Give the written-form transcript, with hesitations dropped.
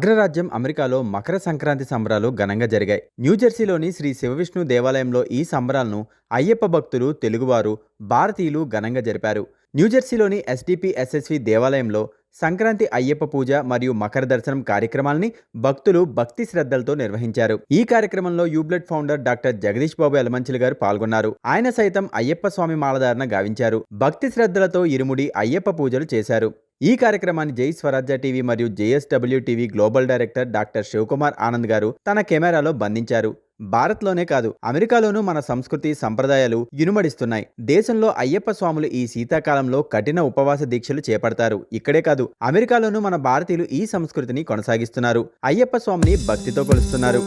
అగ్రరాజ్యం అమెరికాలో మకర సంక్రాంతి సంబరాలు ఘనంగా జరిగాయి. న్యూజెర్సీలోని శ్రీ శివవిష్ణు దేవాలయంలో ఈ సంబరాలను అయ్యప్ప భక్తులు, తెలుగువారు, భారతీయులు ఘనంగా జరిపారు. న్యూజెర్సీలోని ఎస్డిపిఎస్ఎస్వి దేవాలయంలో సంక్రాంతి అయ్యప్ప పూజ మరియు మకర దర్శనం కార్యక్రమాల్ని భక్తులు భక్తి శ్రద్ధలతో నిర్వహించారు. ఈ కార్యక్రమంలో యూబ్లెట్ ఫౌండర్ డాక్టర్ జగదీష్ బాబు యలమంచిలి గారు పాల్గొన్నారు. ఆయన సైతం అయ్యప్ప స్వామి మాలధారణ గావించారు. భక్తి శ్రద్ధలతో ఇరుముడి అయ్యప్ప పూజలు చేశారు. ఈ కార్యక్రమాన్ని జై స్వరాజ్య టీవీ మరియు JSW TV global director doctor Shivakumar Anand గారు తన కెమెరాలో బంధించారు. భారత్లోనే కాదు, అమెరికాలోనూ మన సంస్కృతి సంప్రదాయాలు ఇనుమడిస్తున్నాయి. దేశంలో అయ్యప్ప స్వాములు ఈ శీతాకాలంలో కఠిన ఉపవాస దీక్షలు చేపడతారు. ఇక్కడే కాదు, అమెరికాలోనూ మన భారతీయులు ఈ సంస్కృతిని కొనసాగిస్తున్నారు. అయ్యప్ప స్వామిని భక్తితో కొలుస్తున్నారు.